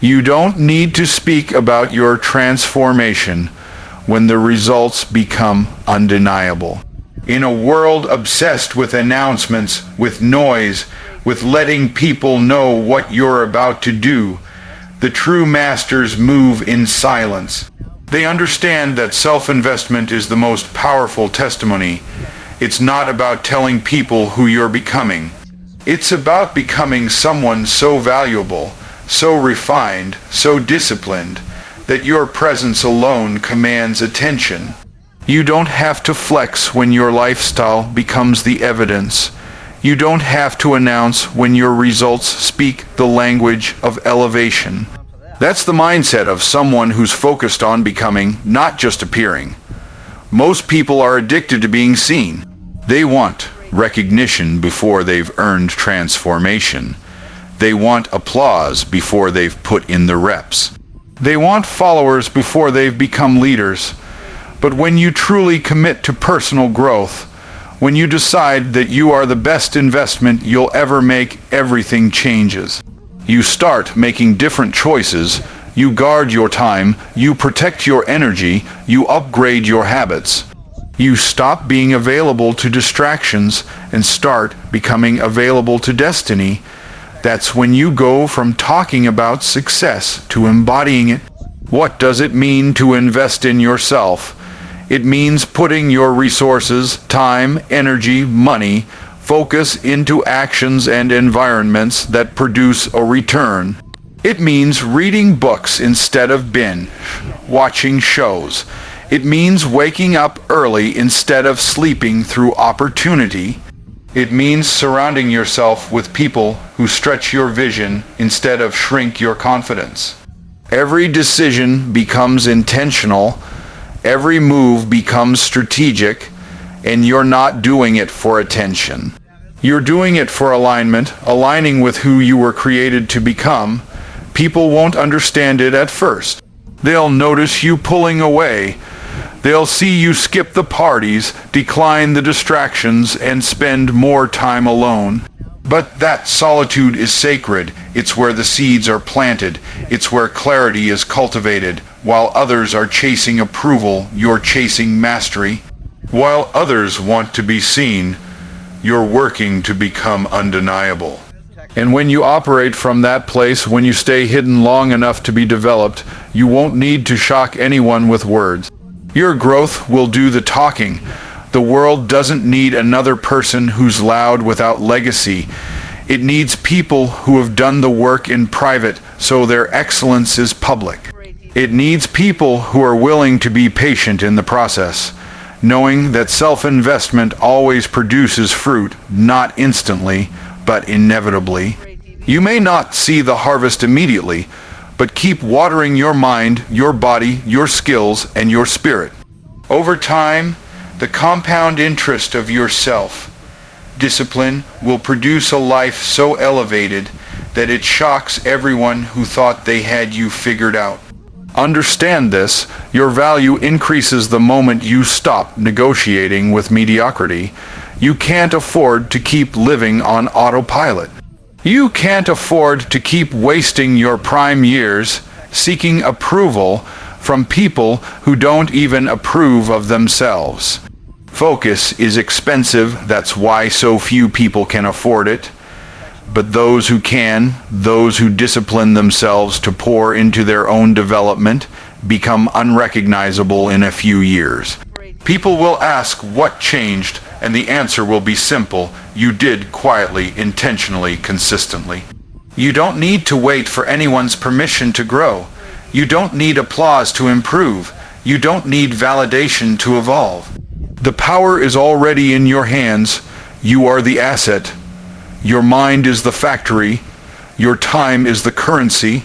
You don't need to speak about your transformation when the results become undeniable. In a world obsessed with announcements, with noise, with letting people know what you're about to do, the true masters move in silence. They understand that self-investment is the most powerful testimony. It's not about telling people who you're becoming. It's about becoming someone so valuable, so refined, so disciplined, that your presence alone commands attention. You don't have to flex when your lifestyle becomes the evidence. You don't have to announce when your results speak the language of elevation. That's the mindset of someone who's focused on becoming, not just appearing. Most people are addicted to being seen. They want recognition before they've earned transformation. They want applause before they've put in the reps. They want followers before they've become leaders. But when you truly commit to personal growth, when you decide that you are the best investment you'll ever make, everything changes. You start making different choices. You guard your time. You protect your energy. You upgrade your habits. You stop being available to distractions and start becoming available to destiny. That's when you go from talking about success to embodying it. What does it mean to invest in yourself? It means putting your resources, time, energy, money, focus into actions and environments that produce a return. It means reading books instead of binge watching shows. It means waking up early instead of sleeping through opportunity. It means surrounding yourself with people who stretch your vision instead of shrink your confidence. Every decision becomes intentional, every move becomes strategic, and you're not doing it for attention. You're doing it for alignment, aligning with who you were created to become. People won't understand it at first. They'll notice you pulling away. They'll see you skip the parties, decline the distractions, and spend more time alone. But that solitude is sacred. It's where the seeds are planted. It's where clarity is cultivated. While others are chasing approval, you're chasing mastery. While others want to be seen, you're working to become undeniable. And when you operate from that place, when you stay hidden long enough to be developed, you won't need to shock anyone with words. Your growth will do the talking. The world doesn't need another person who's loud without legacy. It needs people who have done the work in private so their excellence is public. It needs people who are willing to be patient in the process, knowing that self-investment always produces fruit, not instantly, but inevitably. You may not see the harvest immediately, but keep watering your mind, your body, your skills, and your spirit. Over time, the compound interest of your self-discipline will produce a life so elevated that it shocks everyone who thought they had you figured out. Understand this, your value increases the moment you stop negotiating with mediocrity. You can't afford to keep living on autopilot. You can't afford to keep wasting your prime years seeking approval from people who don't even approve of themselves. Focus is expensive, that's why so few people can afford it. But those who can, those who discipline themselves to pour into their own development, become unrecognizable in a few years. People will ask what changed, and the answer will be simple. You did quietly, intentionally, consistently. You don't need to wait for anyone's permission to grow. You don't need applause to improve. You don't need validation to evolve. The power is already in your hands. You are the asset. Your mind is the factory. Your time is the currency.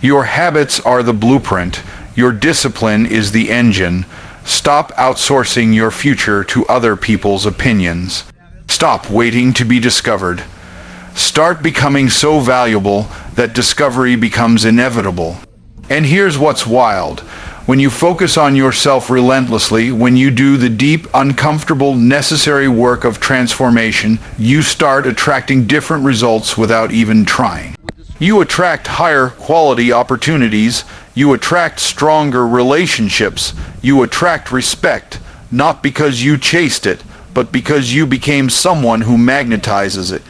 Your habits are the blueprint. Your discipline is the engine. Stop outsourcing your future to other people's opinions. Stop waiting to be discovered. Start becoming so valuable that discovery becomes inevitable. And here's what's wild. When you focus on yourself relentlessly, when you do the deep, uncomfortable, necessary work of transformation, you start attracting different results without even trying. You attract higher quality opportunities. You attract stronger relationships. You attract respect, not because you chased it, but because you became someone who magnetizes it.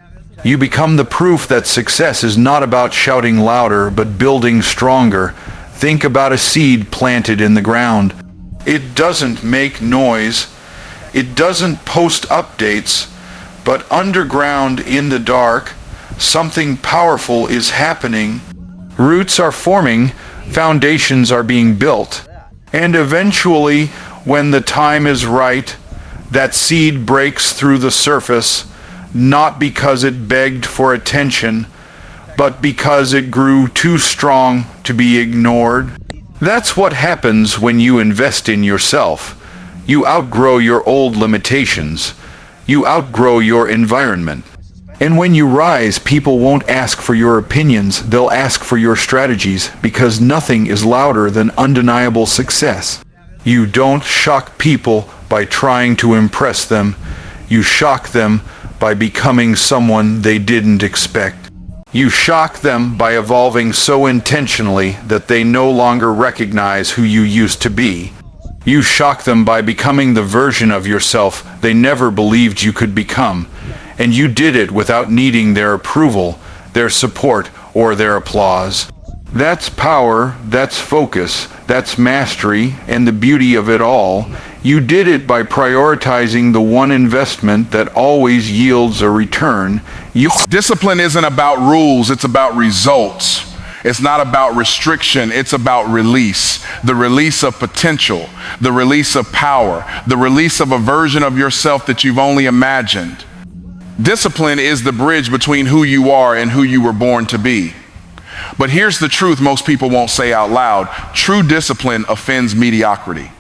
You become the proof that success is not about shouting louder, but building stronger. Think about a seed planted in the ground. It doesn't make noise. It doesn't post updates, but underground in the dark, something powerful is happening. Roots are forming, foundations are being built, and eventually, when the time is right, that seed breaks through the surface, not because it begged for attention, but because it grew too strong to be ignored. That's what happens when you invest in yourself. You outgrow your old limitations. You outgrow your environment. And when you rise, people won't ask for your opinions, they'll ask for your strategies, because nothing is louder than undeniable success. You don't shock people by trying to impress them. You shock them by becoming someone they didn't expect. You shock them by evolving so intentionally that they no longer recognize who you used to be. You shock them by becoming the version of yourself they never believed you could become. And you did it without needing their approval, their support, or their applause. That's power, that's focus, that's mastery, and the beauty of it all. You did it by prioritizing the one investment that always yields a return. Discipline isn't about rules, it's about results. It's not about restriction, it's about release. The release of potential, the release of power, the release of a version of yourself that you've only imagined. Discipline is the bridge between who you are and who you were born to be. But here's the truth most people won't say out loud. True discipline offends mediocrity.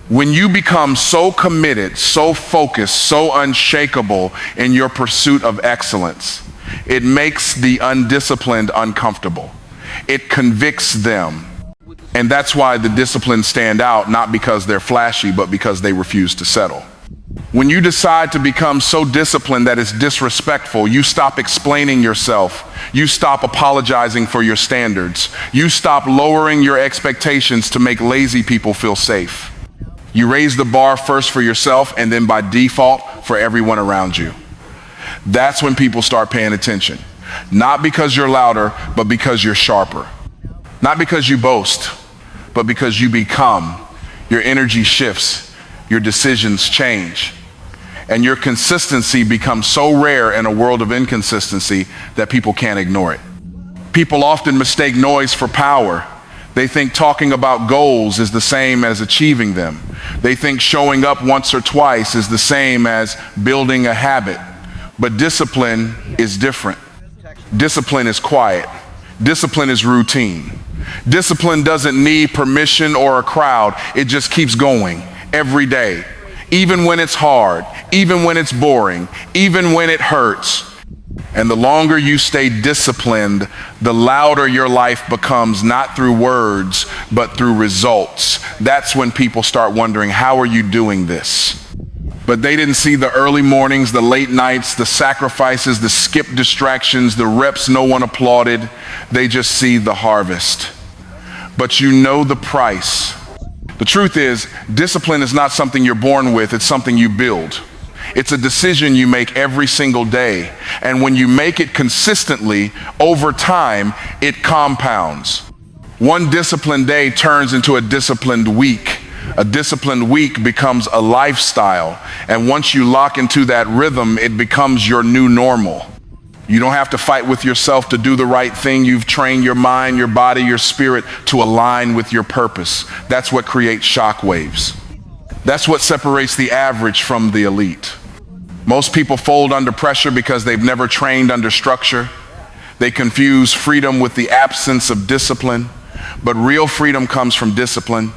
When you become so committed, so focused, so unshakable in your pursuit of excellence, it makes the undisciplined uncomfortable. It convicts them. And that's why the disciplines stand out, not because they're flashy, but because they refuse to settle. When you decide to become so disciplined that it's disrespectful, you stop explaining yourself. You stop apologizing for your standards. You stop lowering your expectations to make lazy people feel safe. You raise the bar first for yourself and then by default for everyone around you. That's when people start paying attention. Not because you're louder, but because you're sharper. Not because you boast, but because you become. Your energy shifts, your decisions change, and your consistency becomes so rare in a world of inconsistency that people can't ignore it. People often mistake noise for power. They think talking about goals is the same as achieving them. They think showing up once or twice is the same as building a habit. But discipline is different. Discipline is quiet. Discipline is routine. Discipline doesn't need permission or a crowd. It just keeps going every day. Even when it's hard, even when it's boring, even when it hurts. And the longer you stay disciplined, the louder your life becomes, not through words, but through results. That's when people start wondering, how are you doing this? But they didn't see the early mornings, the late nights, the sacrifices, the skipped distractions, the reps no one applauded. They just see the harvest. But you know the price. The truth is, discipline is not something you're born with, it's something you build. It's a decision you make every single day. And when you make it consistently, over time, it compounds. One disciplined day turns into a disciplined week. A disciplined week becomes a lifestyle. And once you lock into that rhythm, it becomes your new normal. You don't have to fight with yourself to do the right thing. You've trained your mind, your body, your spirit to align with your purpose. That's what creates shockwaves. That's what separates the average from the elite. Most people fold under pressure because they've never trained under structure. They confuse freedom with the absence of discipline, but real freedom comes from discipline.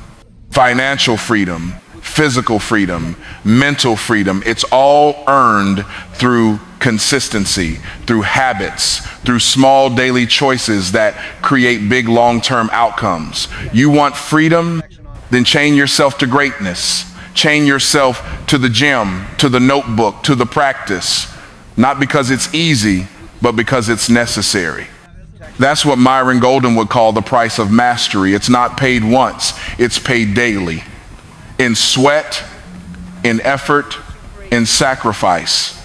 Financial freedom, physical freedom, mental freedom, it's all earned through consistency, through habits, through small daily choices that create big long-term outcomes. You want freedom? Then chain yourself to greatness. Chain yourself to the gym, to the notebook, to the practice. Not because it's easy, but because it's necessary. That's what Myron Golden would call the price of mastery. It's not paid once, it's paid daily. In sweat, in effort, in sacrifice.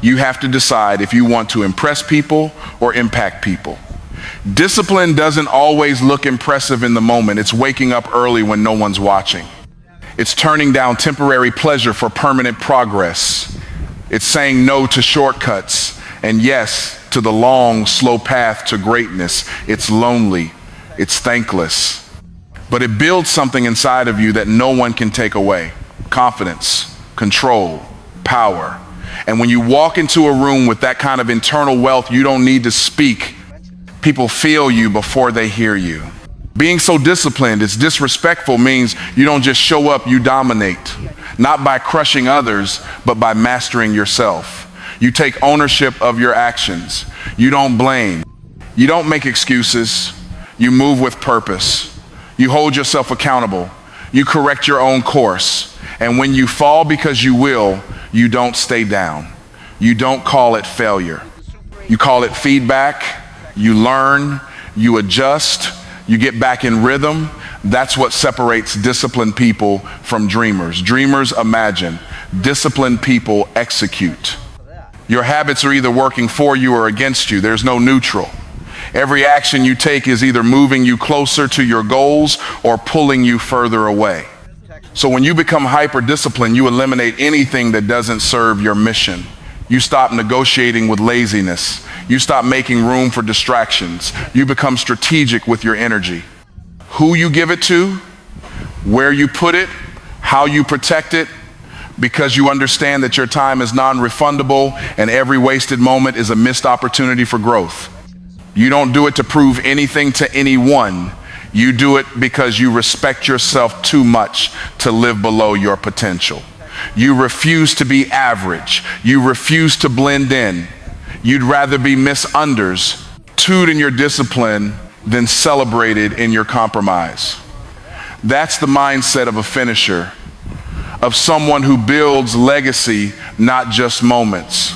You have to decide if you want to impress people or impact people. Discipline doesn't always look impressive in the moment. It's waking up early when no one's watching. It's turning down temporary pleasure for permanent progress. It's saying no to shortcuts and yes to the long, slow path to greatness. It's lonely. It's thankless. But it builds something inside of you that no one can take away. Confidence, control, power. And when you walk into a room with that kind of internal wealth, you don't need to speak. People feel you before they hear you. Being so disciplined, it's disrespectful, means you don't just show up, you dominate. Not by crushing others, but by mastering yourself. You take ownership of your actions. You don't blame. You don't make excuses. You move with purpose. You hold yourself accountable. You correct your own course. And when you fall because you will, you don't stay down. You don't call it failure. You call it feedback. You learn, you adjust, you get back in rhythm. That's what separates disciplined people from dreamers. Dreamers imagine, disciplined people execute. Your habits are either working for you or against you. There's no neutral. Every action you take is either moving you closer to your goals or pulling you further away. So when you become hyper-disciplined, you eliminate anything that doesn't serve your mission. You stop negotiating with laziness. You stop making room for distractions. You become strategic with your energy. Who you give it to, where you put it, how you protect it, because you understand that your time is non-refundable and every wasted moment is a missed opportunity for growth. You don't do it to prove anything to anyone. You do it because you respect yourself too much to live below your potential. You refuse to be average. You refuse to blend in. You'd rather be misunderstood in your discipline than celebrated in your compromise. That's the mindset of a finisher, of someone who builds legacy, not just moments.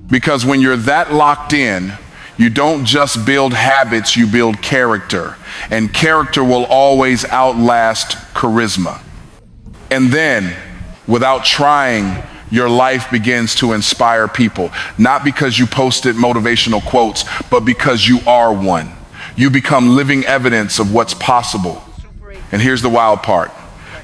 Because when you're that locked in, you don't just build habits, you build character. And character will always outlast charisma. And then, without trying, your life begins to inspire people. Not because you posted motivational quotes, but because you are one. You become living evidence of what's possible. And here's the wild part.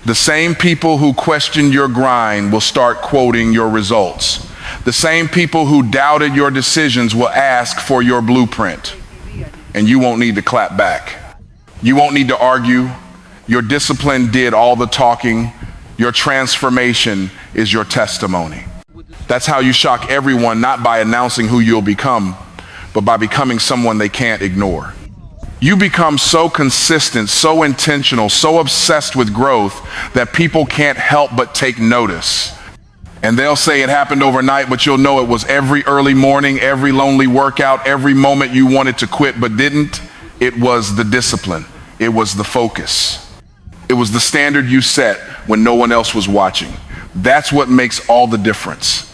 The same people who question your grind will start quoting your results. The same people who doubted your decisions will ask for your blueprint. And you won't need to clap back. You won't need to argue. Your discipline did all the talking. Your transformation is your testimony. That's how you shock everyone, not by announcing who you'll become, but by becoming someone they can't ignore. You become so consistent, so intentional, so obsessed with growth that people can't help but take notice. And they'll say it happened overnight, but you'll know it was every early morning, every lonely workout, every moment you wanted to quit but didn't. It was the discipline. It was the focus. It was the standard you set when no one else was watching. That's what makes all the difference.